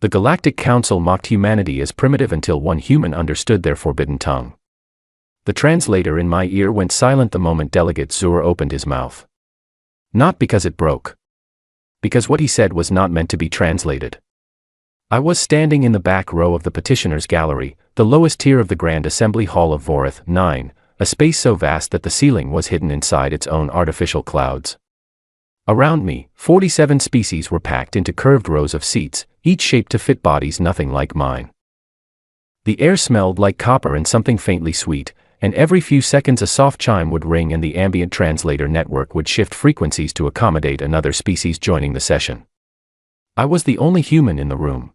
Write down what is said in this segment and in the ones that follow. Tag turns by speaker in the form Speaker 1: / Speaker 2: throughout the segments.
Speaker 1: The Galactic Council mocked humanity as primitive until one human understood their forbidden tongue. The translator in my ear went silent the moment Delegate Zur opened his mouth. Not because it broke. Because what he said was not meant to be translated. I was standing in the back row of the petitioners' gallery, the lowest tier of the Grand Assembly Hall of Vorith 9, a space so vast that the ceiling was hidden inside its own artificial clouds. Around me, 47 species were packed into curved rows of seats, each shaped to fit bodies nothing like mine. The air smelled like copper and something faintly sweet, and every few seconds a soft chime would ring and the ambient translator network would shift frequencies to accommodate another species joining the session. I was the only human in the room.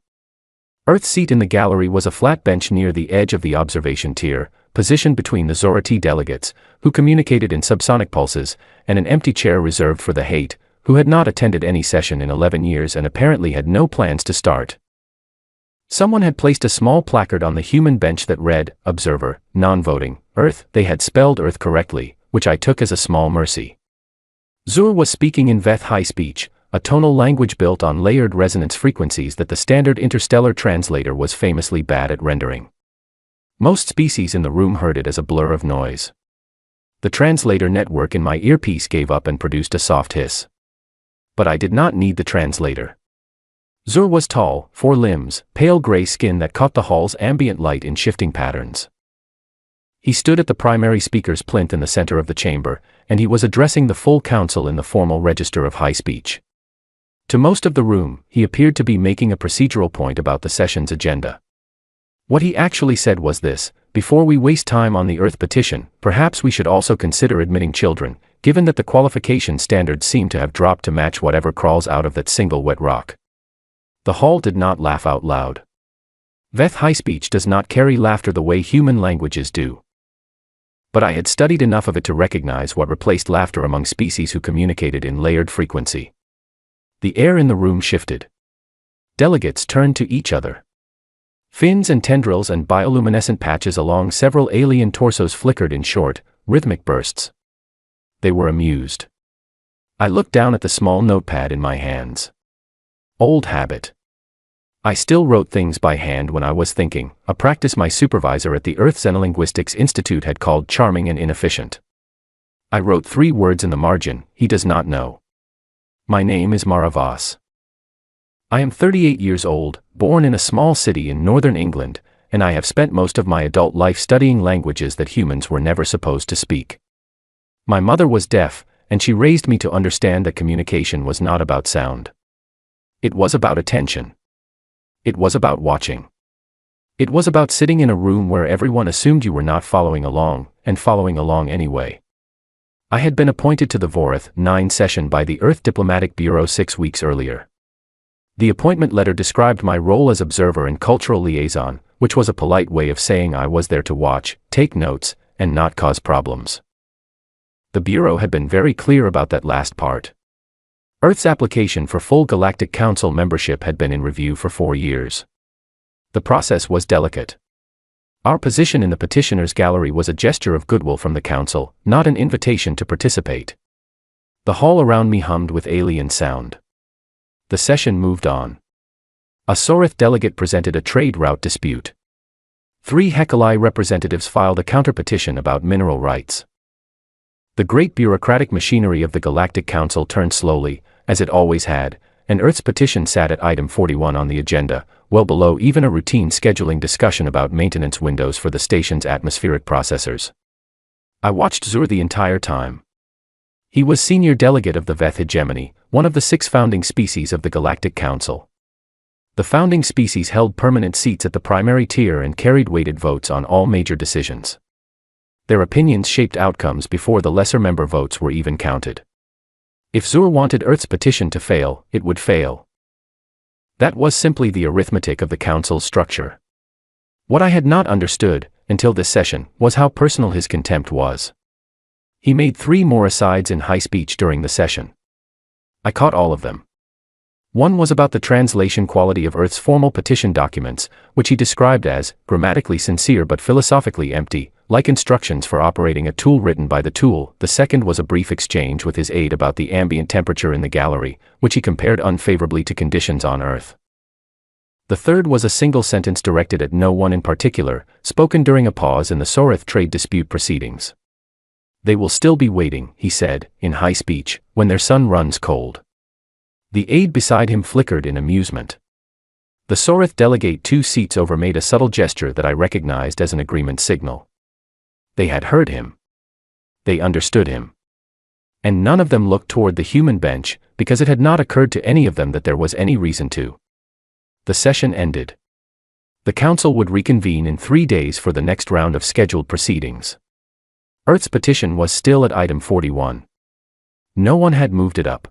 Speaker 1: Earth's seat in the gallery was a flat bench near the edge of the observation tier, positioned between the Zorati delegates, who communicated in subsonic pulses, and an empty chair reserved for the Hate, who had not attended any session in 11 years and apparently had no plans to start. Someone had placed a small placard on the human bench that read, Observer, Non-Voting, Earth. They had spelled Earth correctly, which I took as a small mercy. Zur was speaking in Veth High Speech, a tonal language built on layered resonance frequencies that the standard interstellar translator was famously bad at rendering. Most species in the room heard it as a blur of noise. The translator network in my earpiece gave up and produced a soft hiss. But I did not need the translator. Zur was tall, 4 limbs, pale gray skin that caught the hall's ambient light in shifting patterns. He stood at the primary speaker's plinth in the center of the chamber, and he was addressing the full council in the formal register of high speech. To most of the room, he appeared to be making a procedural point about the session's agenda. What he actually said was this: before we waste time on the Earth petition, perhaps we should also consider admitting children, given that the qualification standards seem to have dropped to match whatever crawls out of that single wet rock. The hall did not laugh out loud. Veth High Speech does not carry laughter the way human languages do. But I had studied enough of it to recognize what replaced laughter among species who communicated in layered frequency. The air in the room shifted. Delegates turned to each other. Fins and tendrils and bioluminescent patches along several alien torsos flickered in short, rhythmic bursts. They were amused. I looked down at the small notepad in my hands. Old habit. I still wrote things by hand when I was thinking, a practice my supervisor at the Earth Xenolinguistics Institute had called charming and inefficient. I wrote 3 words in the margin: he does not know. My name is Maravas. I am 38 years old, born in a small city in northern England, and I have spent most of my adult life studying languages that humans were never supposed to speak. My mother was deaf, and she raised me to understand that communication was not about sound. It was about attention. It was about watching. It was about sitting in a room where everyone assumed you were not following along, and following along anyway. I had been appointed to the Vorith 9 session by the Earth Diplomatic Bureau 6 weeks earlier. The appointment letter described my role as observer and cultural liaison, which was a polite way of saying I was there to watch, take notes, and not cause problems. The Bureau had been very clear about that last part. Earth's application for full Galactic Council membership had been in review for 4 years. The process was delicate. Our position in the petitioner's gallery was a gesture of goodwill from the Council, not an invitation to participate. The hall around me hummed with alien sound. The session moved on. A Sorith delegate presented a trade route dispute. 3 HFY representatives filed a counter-petition about mineral rights. The great bureaucratic machinery of the Galactic Council turned slowly, as it always had, and Earth's petition sat at item 41 on the agenda, well below even a routine scheduling discussion about maintenance windows for the station's atmospheric processors. I watched Zur the entire time. He was senior delegate of the Veth hegemony, one of the 6 founding species of the Galactic Council. The founding species held permanent seats at the primary tier and carried weighted votes on all major decisions. Their opinions shaped outcomes before the lesser member votes were even counted. If Zur wanted Earth's petition to fail, it would fail. That was simply the arithmetic of the Council's structure. What I had not understood, until this session, was how personal his contempt was. He made 3 more asides in high speech during the session. I caught all of them. One was about the translation quality of Earth's formal petition documents, which he described as grammatically sincere but philosophically empty, like instructions for operating a tool written by the tool. The second was a brief exchange with his aide about the ambient temperature in the gallery, which he compared unfavorably to conditions on Earth. The third was a single sentence directed at no one in particular, spoken during a pause in the Soreth trade dispute proceedings. "They will still be waiting," he said, in high speech, "when their sun runs cold." The aide beside him flickered in amusement. The Soreth delegate 2 seats over made a subtle gesture that I recognized as an agreement signal. They had heard him. They understood him. And none of them looked toward the human bench, because it had not occurred to any of them that there was any reason to. The session ended. The council would reconvene in 3 days for the next round of scheduled proceedings. Earth's petition was still at item 41. No one had moved it up.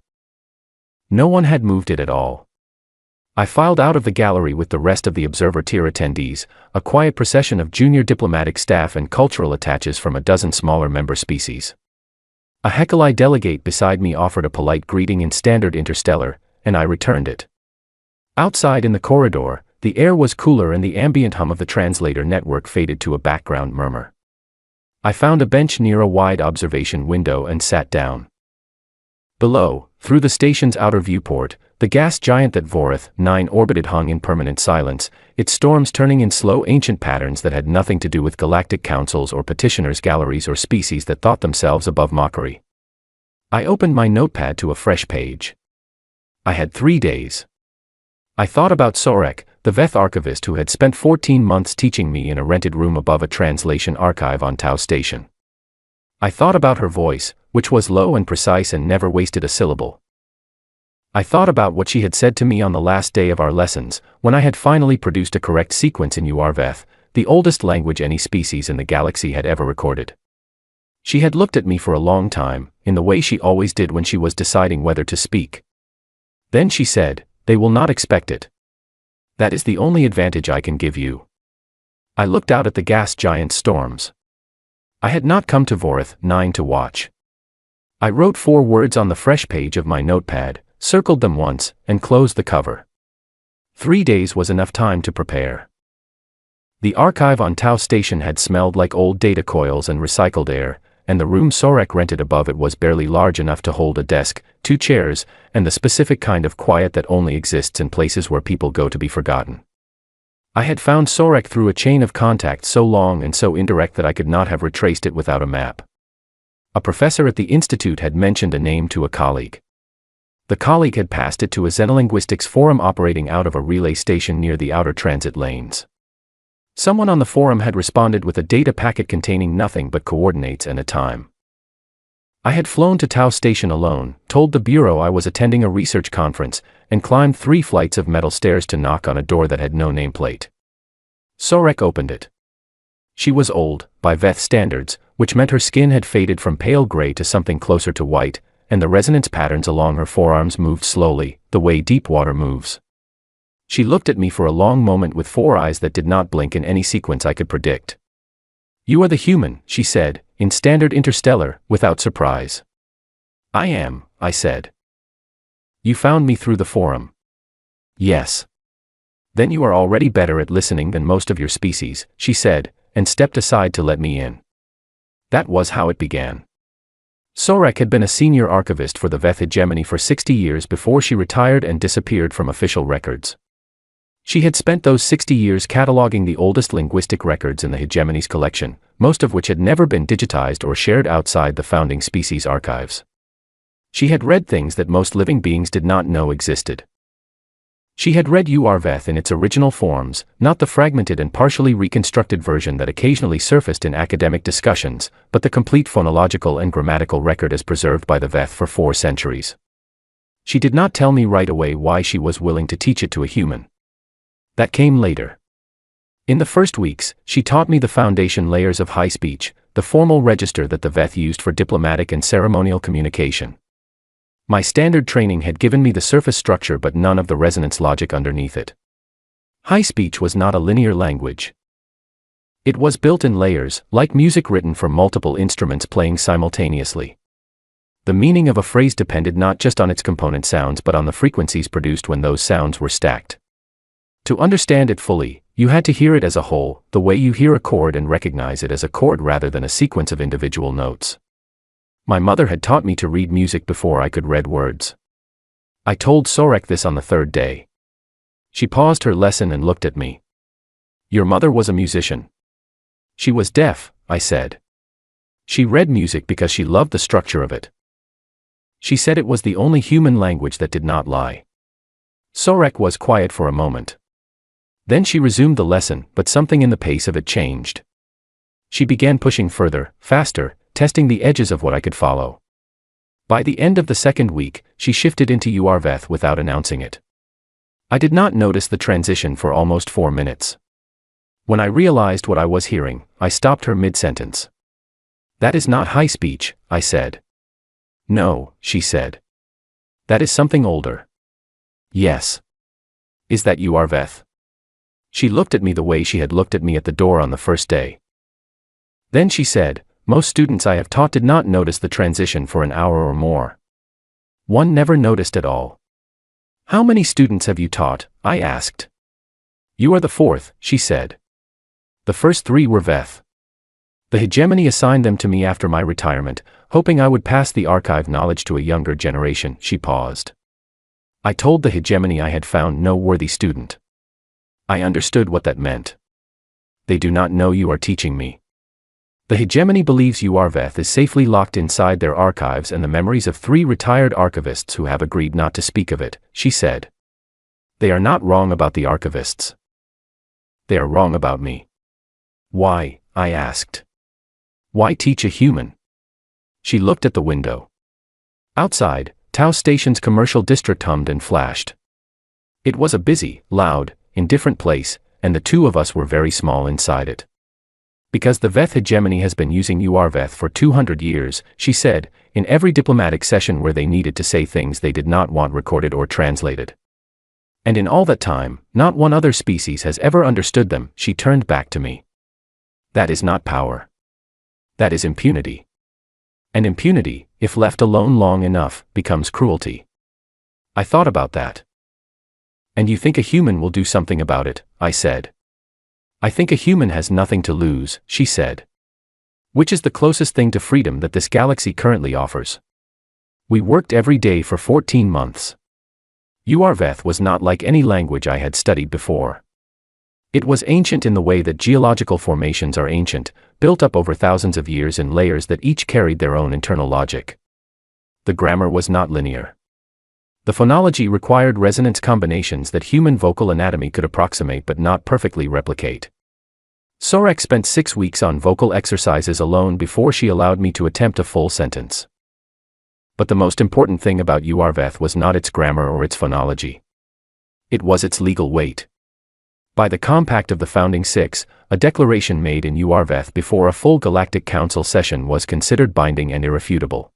Speaker 1: No one had moved it at all. I filed out of the gallery with the rest of the observer tier attendees, a quiet procession of junior diplomatic staff and cultural attaches from a dozen smaller member species. A HFY delegate beside me offered a polite greeting in standard interstellar, and I returned it. Outside in the corridor, the air was cooler and the ambient hum of the translator network faded to a background murmur. I found a bench near a wide observation window and sat down. Below, through the station's outer viewport, the gas giant that Voreth 9 orbited hung in permanent silence, its storms turning in slow ancient patterns that had nothing to do with galactic councils or petitioners' galleries or species that thought themselves above mockery. I opened my notepad to a fresh page. I had 3 days. I thought about Sorek, the Veth archivist who had spent 14 months teaching me in a rented room above a translation archive on Tau Station. I thought about her voice, which was low and precise and never wasted a syllable. I thought about what she had said to me on the last day of our lessons, when I had finally produced a correct sequence in Veth, the oldest language any species in the galaxy had ever recorded. She had looked at me for a long time, in the way she always did when she was deciding whether to speak. Then she said, "They will not expect it. That is the only advantage I can give you." I looked out at the gas giant's storms. I had not come to Voreth 9 to watch. I wrote 4 words on the fresh page of my notepad, circled them once, and closed the cover. 3 days was enough time to prepare. The archive on Tau Station had smelled like old data coils and recycled air, and the room Sorek rented above it was barely large enough to hold a desk, 2 chairs, and the specific kind of quiet that only exists in places where people go to be forgotten. I had found Sorek through a chain of contacts so long and so indirect that I could not have retraced it without a map. A professor at the institute had mentioned a name to a colleague. The colleague had passed it to a xenolinguistics forum operating out of a relay station near the outer transit lanes. Someone on the forum had responded with a data packet containing nothing but coordinates and a time. I had flown to Tau Station alone, told the bureau I was attending a research conference, and climbed 3 flights of metal stairs to knock on a door that had no nameplate. Sorek opened it. She was old, by Veth standards, which meant her skin had faded from pale gray to something closer to white, and the resonance patterns along her forearms moved slowly, the way deep water moves. She looked at me for a long moment with 4 eyes that did not blink in any sequence I could predict. "You are the human," she said, in standard interstellar, without surprise. "I am," I said. "You found me through the forum." "Yes." "Then you are already better at listening than most of your species," she said, and stepped aside to let me in. That was how it began. Sorek had been a senior archivist for the Veth hegemony for 60 years before she retired and disappeared from official records. She had spent those 60 years cataloging the oldest linguistic records in the hegemony's collection, most of which had never been digitized or shared outside the founding species archives. She had read things that most living beings did not know existed. She had read Veth in its original forms, not the fragmented and partially reconstructed version that occasionally surfaced in academic discussions, but the complete phonological and grammatical record as preserved by the Veth for 4 centuries. She did not tell me right away why she was willing to teach it to a human. That came later. In the first weeks, she taught me the foundation layers of high speech, the formal register that the Veth used for diplomatic and ceremonial communication. My standard training had given me the surface structure but none of the resonance logic underneath it. High speech was not a linear language. It was built in layers, like music written for multiple instruments playing simultaneously. The meaning of a phrase depended not just on its component sounds but on the frequencies produced when those sounds were stacked. To understand it fully, you had to hear it as a whole, the way you hear a chord and recognize it as a chord rather than a sequence of individual notes. My mother had taught me to read music before I could read words. I told Sorek this on the 3rd day. She paused her lesson and looked at me. Your mother was a musician. She was deaf, I said. She read music because she loved the structure of it. She said it was the only human language that did not lie. Sorek was quiet for a moment. Then she resumed the lesson, but something in the pace of it changed. She began pushing further, faster, testing the edges of what I could follow. By the end of the second week, she shifted into Urveth without announcing it. I did not notice the transition for almost 4 minutes. When I realized what I was hearing, I stopped her mid-sentence. That is not high speech, I said. No, she said. That is something older. Yes. Is that Urveth? She looked at me the way she had looked at me at the door on the first day. Then she said, most students I have taught did not notice the transition for an hour or more. One never noticed at all. How many students have you taught? I asked. You are the 4th, she said. The first 3 were Veth. The hegemony assigned them to me after my retirement, hoping I would pass the archive knowledge to a younger generation. She paused. I told the hegemony I had found no worthy student. I understood what that meant. They do not know you are teaching me. The hegemony believes Urveth is safely locked inside their archives and the memories of 3 retired archivists who have agreed not to speak of it, she said. They are not wrong about the archivists. They are wrong about me. Why? I asked. Why teach a human? She looked at the window. Outside, Tau Station's commercial district hummed and flashed. It was a busy, loud, indifferent place, and the 2 of us were very small inside it. Because the Veth hegemony has been using Urveth for 200 years, she said, in every diplomatic session where they needed to say things they did not want recorded or translated. And in all that time, not one other species has ever understood them. She turned back to me. That is not power. That is impunity. And impunity, if left alone long enough, becomes cruelty. I thought about that. And you think a human will do something about it, I said. I think a human has nothing to lose, she said. Which is the closest thing to freedom that this galaxy currently offers. We worked every day for 14 months. Urveth was not like any language I had studied before. It was ancient in the way that geological formations are ancient, built up over thousands of years in layers that each carried their own internal logic. The grammar was not linear. The phonology required resonance combinations that human vocal anatomy could approximate but not perfectly replicate. Sorek spent 6 weeks on vocal exercises alone before she allowed me to attempt a full sentence. But the most important thing about Urveth was not its grammar or its phonology. It was its legal weight. By the Compact of the Founding Six, a declaration made in Urveth before a full Galactic Council session was considered binding and irrefutable.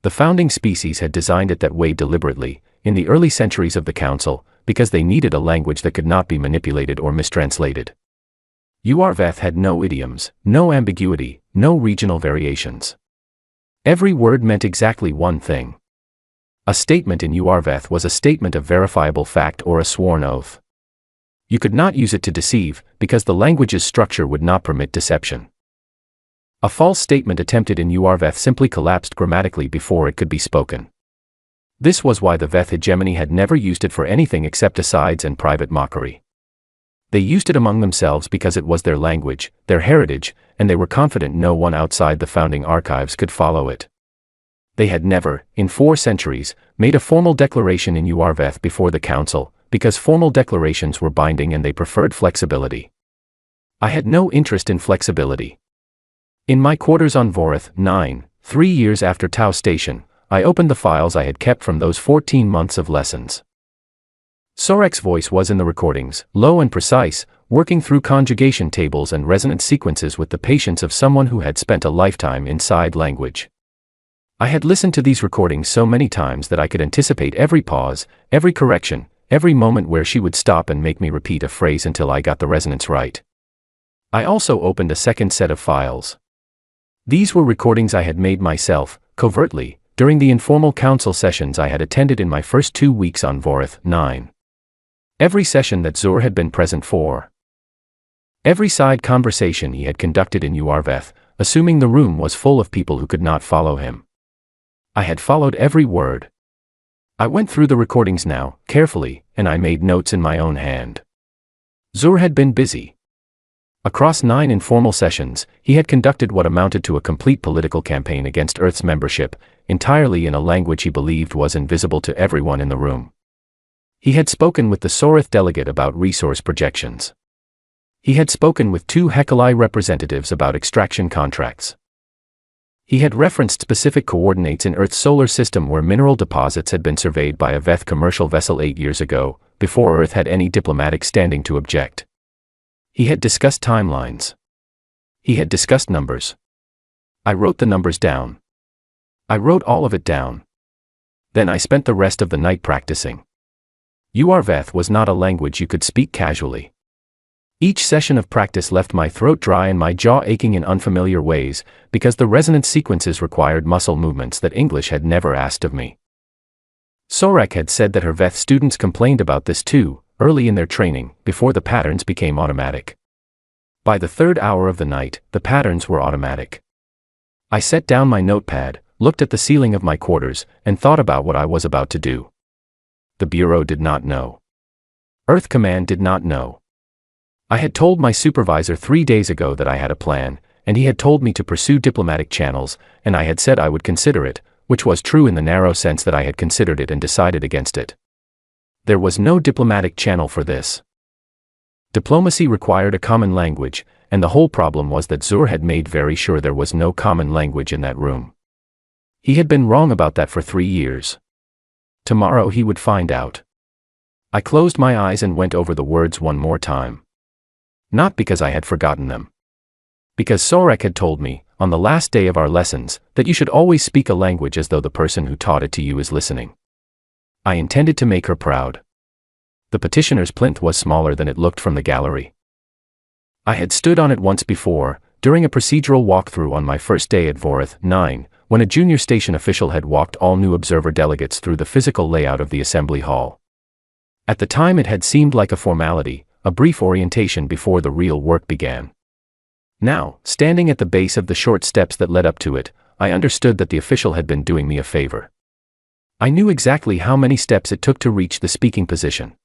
Speaker 1: The founding species had designed it that way deliberately, in the early centuries of the Council, because they needed a language that could not be manipulated or mistranslated. Urveth had no idioms, no ambiguity, no regional variations. Every word meant exactly one thing. A statement in Urveth was a statement of verifiable fact or a sworn oath. You could not use it to deceive, because the language's structure would not permit deception. A false statement attempted in Urveth simply collapsed grammatically before it could be spoken. This was why the Veth hegemony had never used it for anything except asides and private mockery. They used it among themselves because it was their language, their heritage, and they were confident no one outside the founding archives could follow it. They had never, in 4 centuries, made a formal declaration in Urveth before the Council, because formal declarations were binding and they preferred flexibility. I had no interest in flexibility. In my quarters on Vorith 9, 3 years after Tau Station, I opened the files I had kept from those 14 months of lessons. Sorek's voice was in the recordings, low and precise, working through conjugation tables and resonant sequences with the patience of someone who had spent a lifetime inside language. I had listened to these recordings so many times that I could anticipate every pause, every correction, every moment where she would stop and make me repeat a phrase until I got the resonance right. I also opened a second set of files. These were recordings I had made myself, covertly, during the informal council sessions I had attended in my first 2 weeks on Vorith 9. Every session that Zur had been present for. Every side conversation he had conducted in Urveth, assuming the room was full of people who could not follow him. I had followed every word. I went through the recordings now, carefully, and I made notes in my own hand. Zur had been busy. Across 9 informal sessions, he had conducted what amounted to a complete political campaign against Earth's membership, entirely in a language he believed was invisible to everyone in the room. He had spoken with the Sorith delegate about resource projections. He had spoken with 2 HFY representatives about extraction contracts. He had referenced specific coordinates in Earth's solar system where mineral deposits had been surveyed by a Veth commercial vessel 8 years ago, before Earth had any diplomatic standing to object. He had discussed timelines. He had discussed numbers. I wrote the numbers down. I wrote all of it down. Then I spent the rest of the night practicing. Veth was not a language you could speak casually. Each session of practice left my throat dry and my jaw aching in unfamiliar ways, because the resonance sequences required muscle movements that English had never asked of me. Sorek had said that her Veth students complained about this too, early in their training, before the patterns became automatic. By the 3rd hour of the night, the patterns were automatic. I set down my notepad, looked at the ceiling of my quarters, and thought about what I was about to do. The Bureau did not know. Earth Command did not know. I had told my supervisor 3 days ago that I had a plan, and he had told me to pursue diplomatic channels, and I had said I would consider it, which was true in the narrow sense that I had considered it and decided against it. There was no diplomatic channel for this. Diplomacy required a common language, and the whole problem was that Zur had made very sure there was no common language in that room. He had been wrong about that for 3 years. Tomorrow he would find out. I closed my eyes and went over the words one more time. Not because I had forgotten them. Because Sorek had told me, on the last day of our lessons, that you should always speak a language as though the person who taught it to you is listening. I intended to make her proud. The petitioner's plinth was smaller than it looked from the gallery. I had stood on it once before, during a procedural walkthrough on my first day at Vorith 9, when a junior station official had walked all new observer delegates through the physical layout of the assembly hall. At the time it had seemed like a formality, a brief orientation before the real work began. Now, standing at the base of the short steps that led up to it, I understood that the official had been doing me a favor. I knew exactly how many steps it took to reach the speaking position.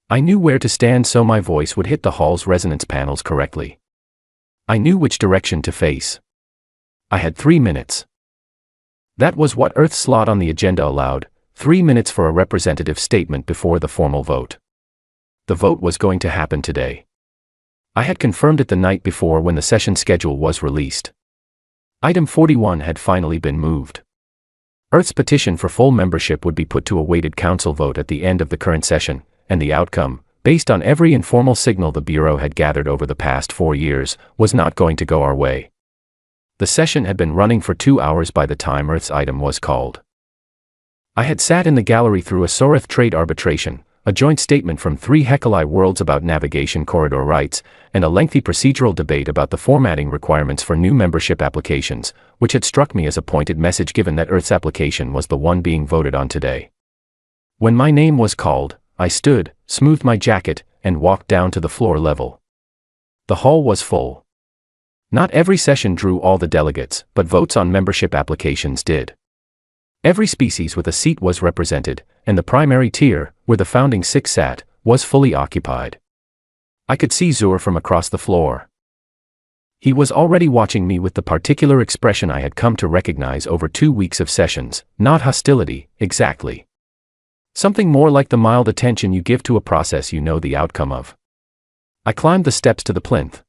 Speaker 1: I knew where to stand so my voice would hit the hall's resonance panels correctly. I knew which direction to face. I had 3 minutes. That was what Earth's slot on the agenda allowed, 3 minutes for a representative statement before the formal vote. The vote was going to happen today. I had confirmed it the night before when the session schedule was released. Item 41 had finally been moved. Earth's petition for full membership would be put to a weighted council vote at the end of the current session, and the outcome, based on every informal signal the Bureau had gathered over the past 4 years, was not going to go our way. The session had been running for 2 hours by the time Earth's item was called. I had sat in the gallery through a Sorith trade arbitration, a joint statement from 3 HFY worlds about navigation corridor rights, and a lengthy procedural debate about the formatting requirements for new membership applications, which had struck me as a pointed message given that Earth's application was the one being voted on today. When my name was called, I stood, smoothed my jacket, and walked down to the floor level. The hall was full. Not every session drew all the delegates, but votes on membership applications did. Every species with a seat was represented, and the primary tier, where the founding 6 sat, was fully occupied. I could see Zur from across the floor. He was already watching me with the particular expression I had come to recognize over 2 weeks of sessions, not hostility, exactly. Something more like the mild attention you give to a process you know the outcome of. I climbed the steps to the plinth.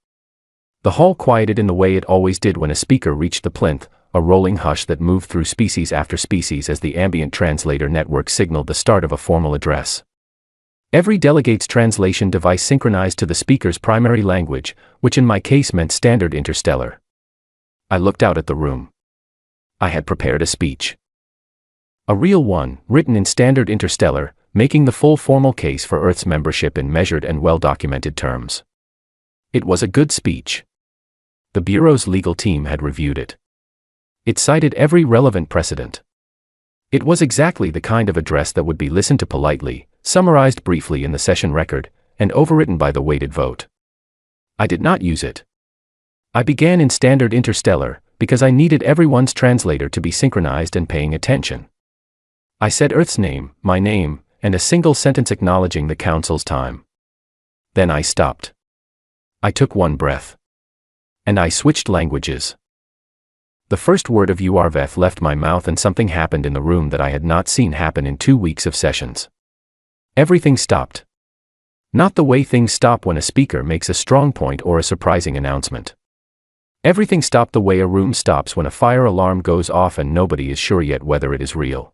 Speaker 1: The hall quieted in the way it always did when a speaker reached the plinth, a rolling hush that moved through species after species as the ambient translator network signaled the start of a formal address. Every delegate's translation device synchronized to the speaker's primary language, which in my case meant standard interstellar. I looked out at the room. I had prepared a speech. A real one, written in standard interstellar, making the full formal case for Earth's membership in measured and well-documented terms. It was a good speech. The Bureau's legal team had reviewed it. It cited every relevant precedent. It was exactly the kind of address that would be listened to politely, summarized briefly in the session record, and overwritten by the weighted vote. I did not use it. I began in standard interstellar, because I needed everyone's translator to be synchronized and paying attention. I said Earth's name, my name, and a single sentence acknowledging the council's time. Then I stopped. I took one breath. And I switched languages. The first word of URVeth left my mouth and something happened in the room that I had not seen happen in 2 weeks of sessions. Everything stopped. Not the way things stop when a speaker makes a strong point or a surprising announcement. Everything stopped the way a room stops when a fire alarm goes off and nobody is sure yet whether it is real.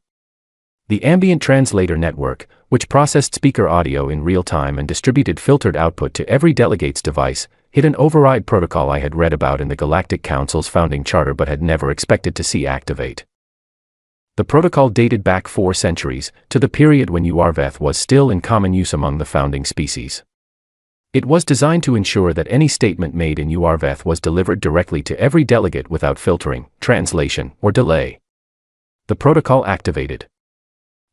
Speaker 1: The ambient translator network, which processed speaker audio in real time and distributed filtered output to every delegate's device, hit an override protocol I had read about in the Galactic Council's founding charter but had never expected to see activate. The protocol dated back 4 centuries, to the period when URVeth was still in common use among the founding species. It was designed to ensure that any statement made in URVeth was delivered directly to every delegate without filtering, translation, or delay. The protocol activated.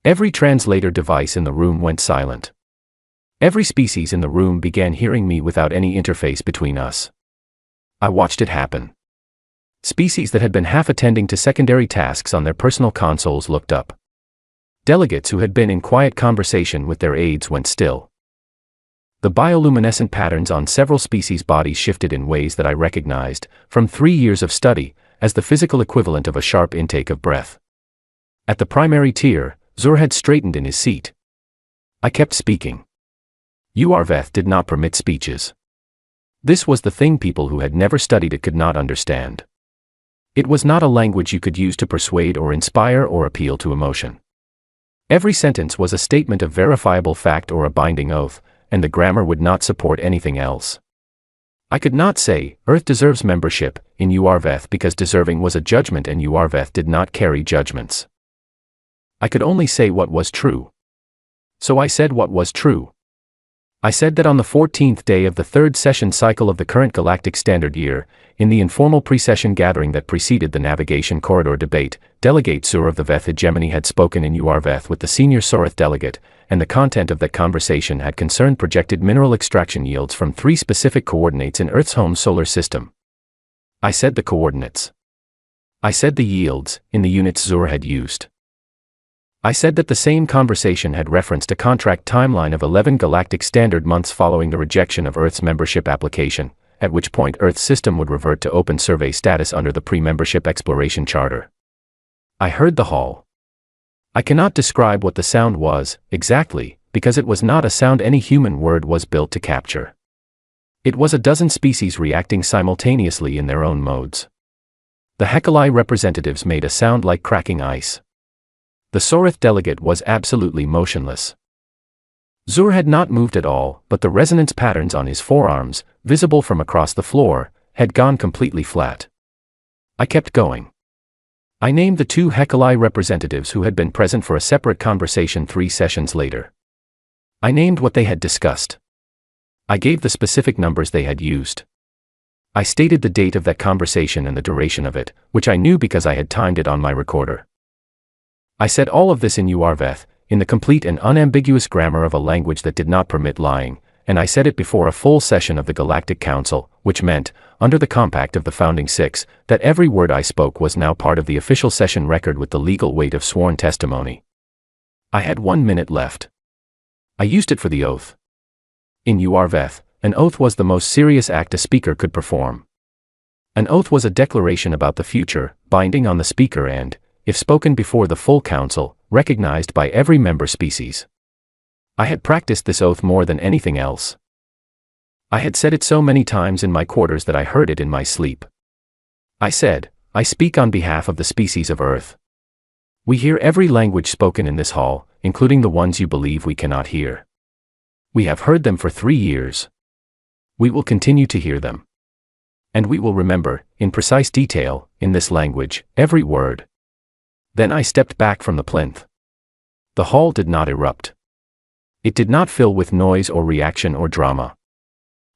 Speaker 1: Every translator device in the room went silent. Every species in the room began hearing me without any interface between us. I watched it happen. Species that had been half attending to secondary tasks on their personal consoles looked up. Delegates who had been in quiet conversation with their aides went still. The bioluminescent patterns on several species' bodies shifted in ways that I recognized, from 3 years of study, as the physical equivalent of a sharp intake of breath. At the primary tier, Zur had straightened in his seat. I kept speaking. URVeth did not permit speeches. This was the thing people who had never studied it could not understand. It was not a language you could use to persuade or inspire or appeal to emotion. Every sentence was a statement of verifiable fact or a binding oath, and the grammar would not support anything else. I could not say, Earth deserves membership, in URVeth because deserving was a judgment and URVeth did not carry judgments. I could only say what was true. So I said what was true. I said that on the 14th day of the 3rd session cycle of the current Galactic Standard Year, in the informal pre-session gathering that preceded the Navigation Corridor debate, Delegate Zur of the Veth hegemony had spoken in URVeth with the senior Soreth delegate, and the content of that conversation had concerned projected mineral extraction yields from 3 specific coordinates in Earth's home solar system. I said the coordinates. I said the yields, in the units Zur had used. I said that the same conversation had referenced a contract timeline of 11 galactic standard months following the rejection of Earth's membership application, at which point Earth's system would revert to open survey status under the pre-membership exploration charter. I heard the hall. I cannot describe what the sound was, exactly, because it was not a sound any human word was built to capture. It was a dozen species reacting simultaneously in their own modes. The HFY representatives made a sound like cracking ice. The Soreth delegate was absolutely motionless. Zur had not moved at all, but the resonance patterns on his forearms, visible from across the floor, had gone completely flat. I kept going. I named the 2 HFY representatives who had been present for a separate conversation 3 sessions later. I named what they had discussed. I gave the specific numbers they had used. I stated the date of that conversation and the duration of it, which I knew because I had timed it on my recorder. I said all of this in URVeth, in the complete and unambiguous grammar of a language that did not permit lying, and I said it before a full session of the Galactic Council, which meant, under the compact of the founding 6, that every word I spoke was now part of the official session record with the legal weight of sworn testimony. I had 1 minute left. I used it for the oath. In URVeth, an oath was the most serious act a speaker could perform. An oath was a declaration about the future, binding on the speaker and, if spoken before the full council, recognized by every member species. I had practiced this oath more than anything else. I had said it so many times in my quarters that I heard it in my sleep. I said, I speak on behalf of the species of Earth. We hear every language spoken in this hall, including the ones you believe we cannot hear. We have heard them for 3 years. We will continue to hear them. And we will remember, in precise detail, in this language, every word. Then I stepped back from the plinth. The hall did not erupt. It did not fill with noise or reaction or drama.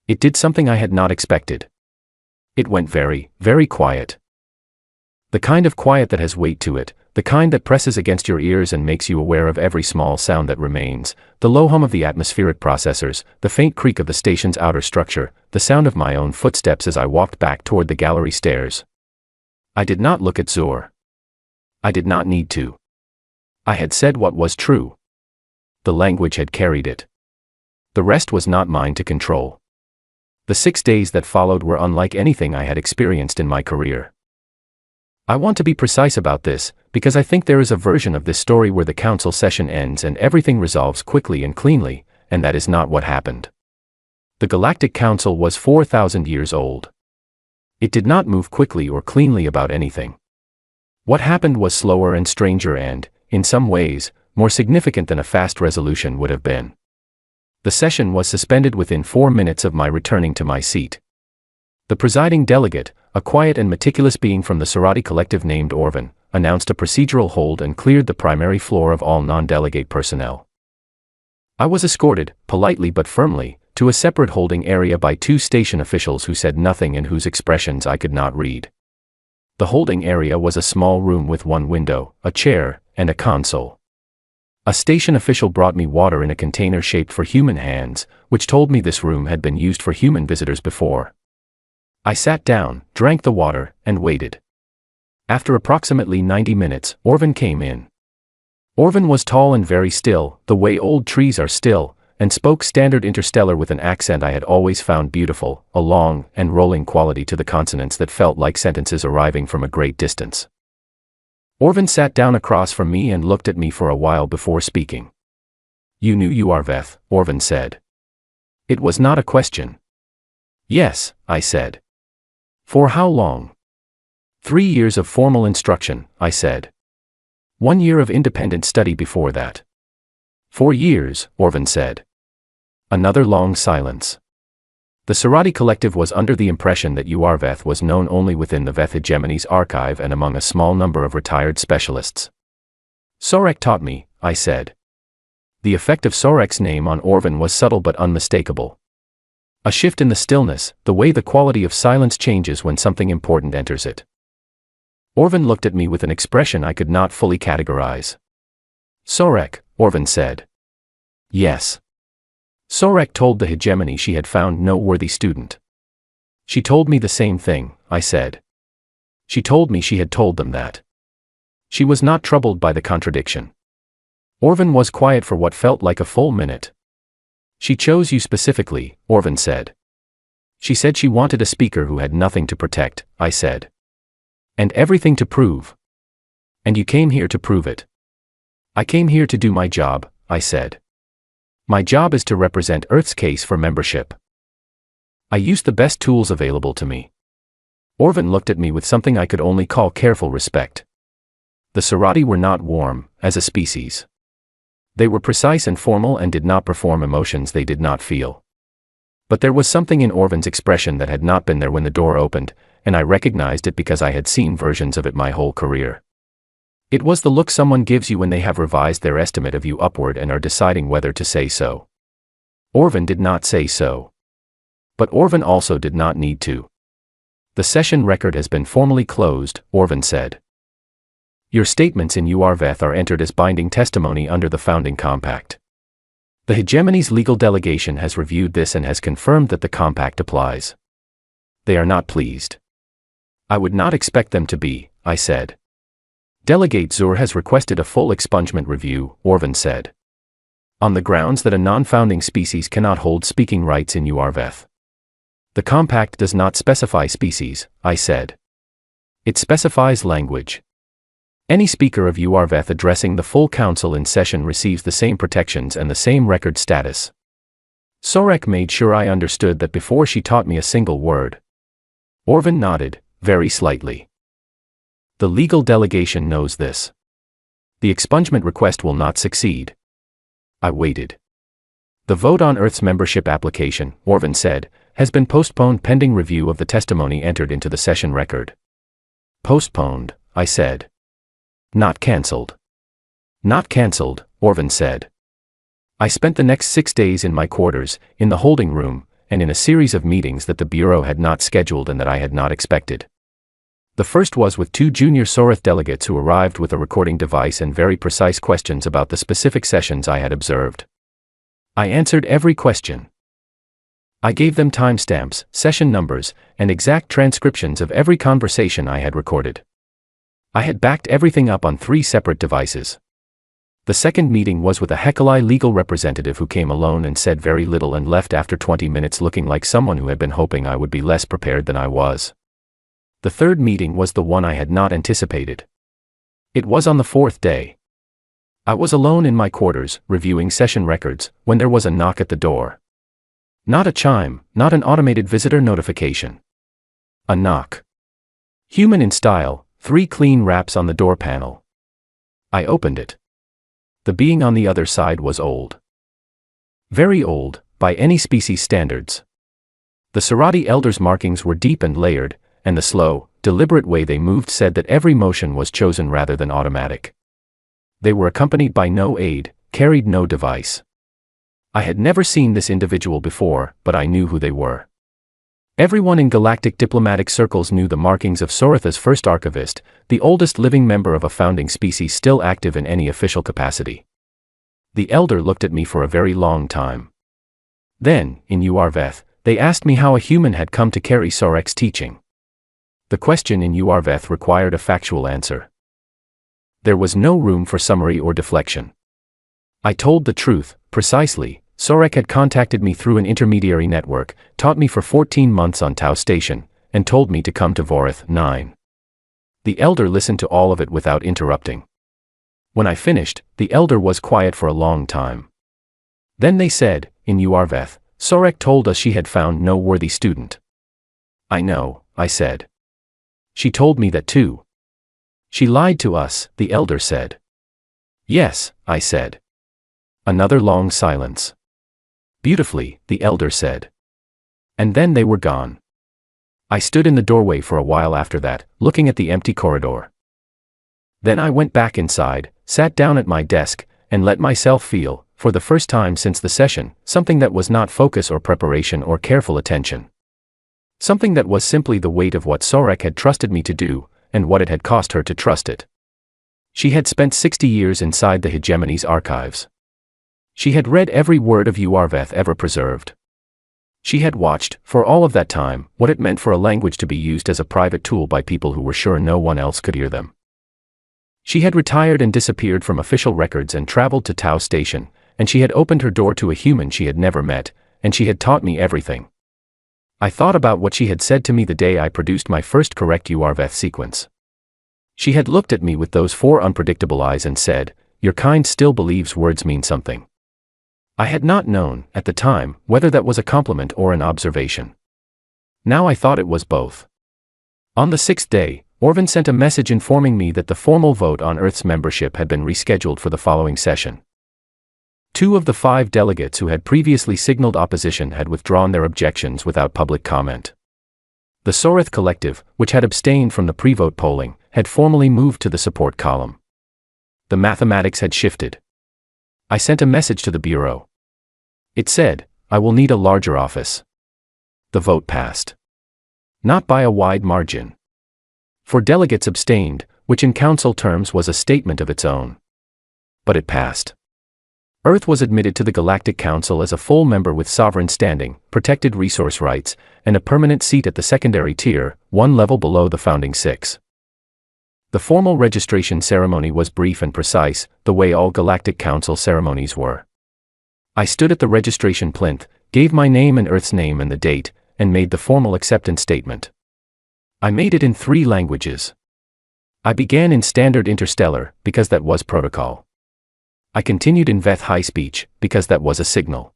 Speaker 1: It did something I had not expected. It went very, very quiet. The kind of quiet that has weight to it, the kind that presses against your ears and makes you aware of every small sound that remains, the low hum of the atmospheric processors, the faint creak of the station's outer structure, the sound of my own footsteps as I walked back toward the gallery stairs. I did not look at Zur. I did not need to. I had said what was true. The language had carried it. The rest was not mine to control. The 6 days that followed were unlike anything I had experienced in my career. I want to be precise about this, because I think there is a version of this story where the council session ends and everything resolves quickly and cleanly, and that is not what happened. The Galactic Council was 4,000 years old. It did not move quickly or cleanly about anything. What happened was slower and stranger and, in some ways, more significant than a fast resolution would have been. The session was suspended within 4 minutes of my returning to my seat. The presiding delegate, a quiet and meticulous being from the Sorority Collective named Orvin, announced a procedural hold and cleared the primary floor of all non-delegate personnel. I was escorted, politely but firmly, to a separate holding area by 2 station officials who said nothing and whose expressions I could not read. The holding area was a small room with 1 window, a chair, and a console. A station official brought me water in a container shaped for human hands, which told me this room had been used for human visitors before. I sat down, drank the water, and waited. After approximately 90 minutes, Orvin came in. Orvin was tall and very still, the way old trees are still, and spoke standard interstellar with an accent I had always found beautiful, a long and rolling quality to the consonants that felt like sentences arriving from a great distance. Orvin sat down across from me and looked at me for a while before speaking. "You knew URVeth," Orvin said. It was not a question. "Yes," I said. "For how long?" 3 years of formal instruction, I said. 1 year of independent study before that. 4 years, Orvin said. Another long silence. The Sorority Collective was under the impression that URVeth was known only within the Veth Hegemony's archive and among a small number of retired specialists. "Sorek taught me," I said. The effect of Sorek's name on Orvin was subtle but unmistakable. A shift in the stillness, the way the quality of silence changes when something important enters it. Orvin looked at me with an expression I could not fully categorize. "Sorek," Orvin said. "Yes." Sorek told the hegemony she had found no worthy student. "She told me the same thing," I said. "She told me she had told them that." She was not troubled by the contradiction. Orvin was quiet for what felt like a full minute. "She chose you specifically," Orvin said. "She said she wanted a speaker who had nothing to protect," I said. "And everything to prove. And you came here to prove it." "I came here to do my job," I said. "My job is to represent Earth's case for membership. I used the best tools available to me." Orvin looked at me with something I could only call careful respect. The Sorority were not warm, as a species. They were precise and formal and did not perform emotions they did not feel. But there was something in Orvin's expression that had not been there when the door opened, and I recognized it because I had seen versions of it my whole career. It was the look someone gives you when they have revised their estimate of you upward and are deciding whether to say so. Orvin did not say so. But Orvin also did not need to. "The session record has been formally closed," Orvin said. "Your statements in URVeth are entered as binding testimony under the founding compact. The hegemony's legal delegation has reviewed this and has confirmed that the compact applies. They are not pleased." "I would not expect them to be," I said. "Delegate Zur has requested a full expungement review," Orvin said. "On the grounds that a non-founding species cannot hold speaking rights in URVeth. The compact does not specify species," I said. "It specifies language. Any speaker of URVeth addressing the full council in session receives the same protections and the same record status." Sorek made sure I understood that before she taught me a single word. Orvin nodded, very slightly. "The legal delegation knows this. The expungement request will not succeed." I waited. "The vote on Earth's membership application," Orvin said, "has been postponed pending review of the testimony entered into the session record." "Postponed," I said. "Not cancelled." "Not cancelled," Orvin said. I spent the next 6 days in my quarters, in the holding room, and in a series of meetings that the Bureau had not scheduled and that I had not expected. The first was with 2 junior Soreth delegates who arrived with a recording device and very precise questions about the specific sessions I had observed. I answered every question. I gave them timestamps, session numbers, and exact transcriptions of every conversation I had recorded. I had backed everything up on 3 separate devices. The second meeting was with a HFY legal representative who came alone and said very little and left after 20 minutes looking like someone who had been hoping I would be less prepared than I was. The third meeting was the one I had not anticipated. It was on the fourth day. I was alone in my quarters, reviewing session records, when there was a knock at the door. Not a chime, not an automated visitor notification. A knock. Human in style, 3 clean raps on the door panel. I opened it. The being on the other side was old. Very old, by any species standards. The Serati elders' markings were deep and layered, and the slow, deliberate way they moved said that every motion was chosen rather than automatic. They were accompanied by no aid, carried no device. I had never seen this individual before, but I knew who they were. Everyone in galactic diplomatic circles knew the markings of Soratha's first archivist, the oldest living member of a founding species still active in any official capacity. The elder looked at me for a very long time. Then, in Uarveth, they asked me how a human had come to carry Sorek's teaching. The question in Uarveth required a factual answer. There was no room for summary or deflection. I told the truth, precisely. Sorek had contacted me through an intermediary network, taught me for 14 months on Tau Station, and told me to come to Vorith 9. The elder listened to all of it without interrupting. When I finished, the elder was quiet for a long time. Then they said, in Uarveth, Sorek told us she had found no worthy student. I know, I said. She told me that too. She lied to us, the elder said. Yes, I said. Another long silence. Beautifully, the elder said. And then they were gone. I stood in the doorway for a while after that, looking at the empty corridor. Then I went back inside, sat down at my desk, and let myself feel, for the first time since the session, something that was not focus or preparation or careful attention. Something that was simply the weight of what Sorek had trusted me to do, and what it had cost her to trust it. She had spent 60 years inside the hegemony's archives. She had read every word of Uarveth ever preserved. She had watched, for all of that time, what it meant for a language to be used as a private tool by people who were sure no one else could hear them. She had retired and disappeared from official records and traveled to Tau Station, and she had opened her door to a human she had never met, and she had taught me everything. I thought about what she had said to me the day I produced my first correct Uarveth sequence. She had looked at me with those 4 unpredictable eyes and said, "Your kind still believes words mean something." I had not known, at the time, whether that was a compliment or an observation. Now I thought it was both. On the 6th day, Orvin sent a message informing me that the formal vote on Earth's membership had been rescheduled for the following session. 2 of the 5 delegates who had previously signaled opposition had withdrawn their objections without public comment. The Soreth Collective, which had abstained from the pre-vote polling, had formally moved to the support column. The mathematics had shifted. I sent a message to the Bureau. It said, "I will need a larger office." The vote passed. Not by a wide margin. 4 delegates abstained, which in council terms was a statement of its own. But it passed. Earth was admitted to the Galactic Council as a full member with sovereign standing, protected resource rights, and a permanent seat at the secondary tier, 1 level below the founding 6. The formal registration ceremony was brief and precise, the way all Galactic Council ceremonies were. I stood at the registration plinth, gave my name and Earth's name and the date, and made the formal acceptance statement. I made it in 3 languages. I began in Standard Interstellar, because that was protocol. I continued in Veth High Speech, because that was a signal.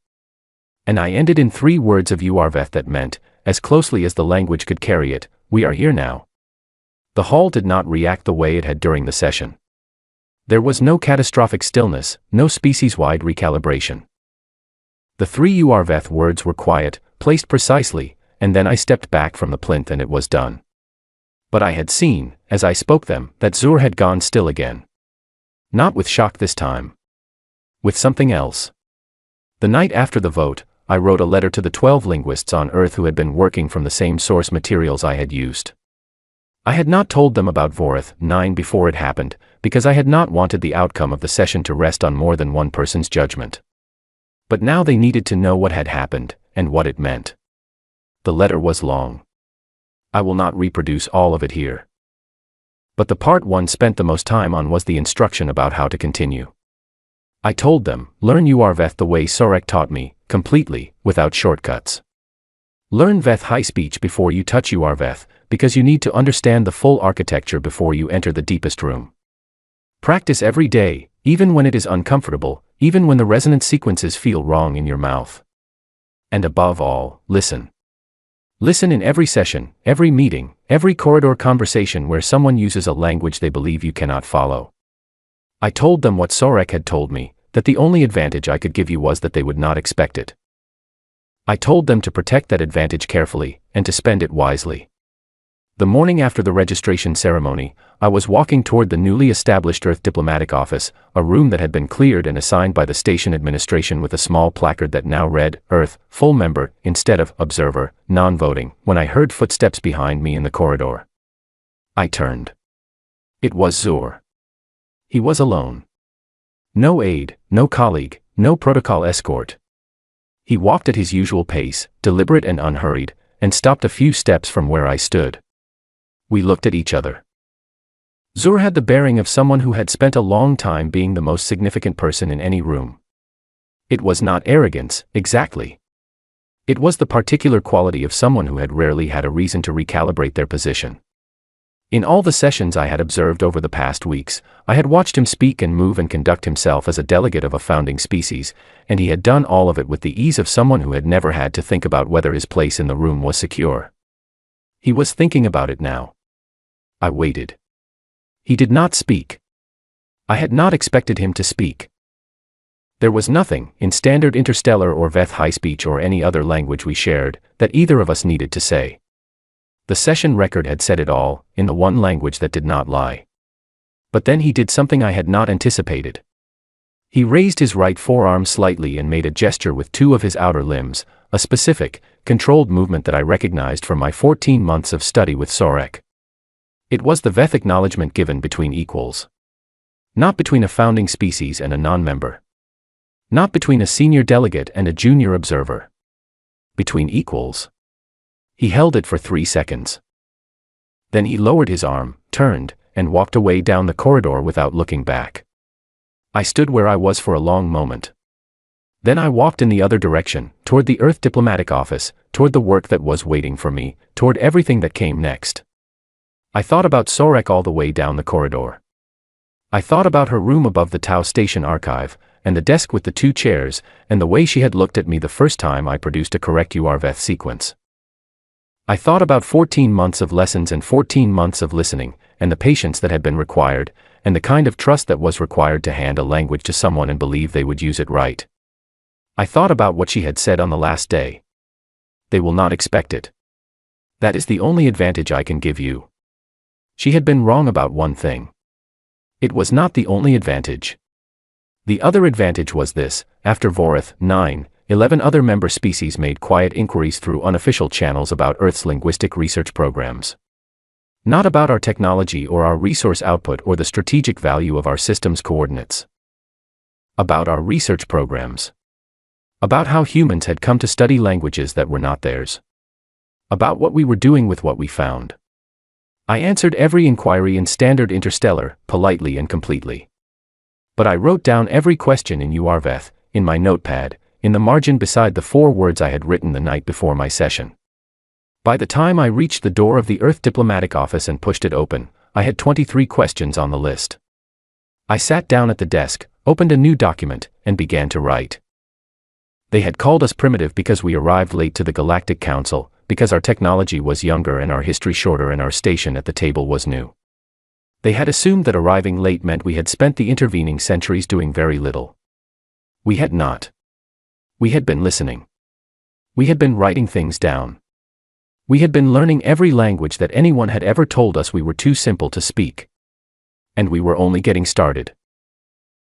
Speaker 1: And I ended in 3 words of Uarveth that meant, as closely as the language could carry it, "We are here now." The hall did not react the way it had during the session. There was no catastrophic stillness, no species-wide recalibration. The 3 Uarveth words were quiet, placed precisely, and then I stepped back from the plinth and it was done. But I had seen, as I spoke them, that Zur had gone still again. Not with shock this time. With something else. The night after the vote, I wrote a letter to the 12 linguists on Earth who had been working from the same source materials I had used. I had not told them about Vorith 9 before it happened, because I had not wanted the outcome of the session to rest on more than one person's judgment. But now they needed to know what had happened, and what it meant. The letter was long. I will not reproduce all of it here. But the part one spent the most time on was the instruction about how to continue. I told them, learn UR-VETH the way Sorek taught me, completely, without shortcuts. Learn VETH high speech before you touch UR-VETH, because you need to understand the full architecture before you enter the deepest room. Practice every day, even when it is uncomfortable, even when the resonant sequences feel wrong in your mouth. And above all, listen. Listen in every session, every meeting, every corridor conversation where someone uses a language they believe you cannot follow. I told them what Sorek had told me, that the only advantage I could give you was that they would not expect it. I told them to protect that advantage carefully, and to spend it wisely. The morning after the registration ceremony, I was walking toward the newly established Earth Diplomatic Office, a room that had been cleared and assigned by the station administration with a small placard that now read, Earth, full member, instead of observer, non-voting, when I heard footsteps behind me in the corridor. I turned. It was Zur. He was alone. No aide, no colleague, no protocol escort. He walked at his usual pace, deliberate and unhurried, and stopped a few steps from where I stood. We looked at each other. Zur had the bearing of someone who had spent a long time being the most significant person in any room. It was not arrogance, exactly. It was the particular quality of someone who had rarely had a reason to recalibrate their position. In all the sessions I had observed over the past weeks, I had watched him speak and move and conduct himself as a delegate of a founding species, and he had done all of it with the ease of someone who had never had to think about whether his place in the room was secure. He was thinking about it now. I waited. He did not speak. I had not expected him to speak. There was nothing, in standard interstellar or VETH high speech or any other language we shared, that either of us needed to say. The session record had said it all, in the one language that did not lie. But then he did something I had not anticipated. He raised his right forearm slightly and made a gesture with two of his outer limbs, a specific, controlled movement that I recognized from my 14 months of study with Sorek. It was the VETH acknowledgement given between equals. Not between a founding species and a non-member. Not between a senior delegate and a junior observer. Between equals. He held it for 3 seconds. Then he lowered his arm, turned, and walked away down the corridor without looking back. I stood where I was for a long moment. Then I walked in the other direction, toward the Earth Diplomatic Office, toward the work that was waiting for me, toward everything that came next. I thought about Sorek all the way down the corridor. I thought about her room above the Tau Station archive, and the desk with the 2 chairs, and the way she had looked at me the first time I produced a correct UR-VETH sequence. I thought about 14 months of lessons and 14 months of listening, and the patience that had been required, and the kind of trust that was required to hand a language to someone and believe they would use it right. I thought about what she had said on the last day. They will not expect it. That is the only advantage I can give you. She had been wrong about one thing. It was not the only advantage. The other advantage was this: after Vorith, 11 other member species made quiet inquiries through unofficial channels about Earth's linguistic research programs. Not about our technology or our resource output or the strategic value of our system's coordinates. About our research programs. About how humans had come to study languages that were not theirs. About what we were doing with what we found. I answered every inquiry in standard interstellar, politely and completely. But I wrote down every question in UR-VETH, in my notepad, in the margin beside the 4 words I had written the night before my session. By the time I reached the door of the Earth Diplomatic Office and pushed it open, I had 23 questions on the list. I sat down at the desk, opened a new document, and began to write. They had called us primitive because we arrived late to the Galactic Council, because our technology was younger and our history shorter and our station at the table was new. They had assumed that arriving late meant we had spent the intervening centuries doing very little. We had not. We had been listening. We had been writing things down. We had been learning every language that anyone had ever told us we were too simple to speak. And we were only getting started.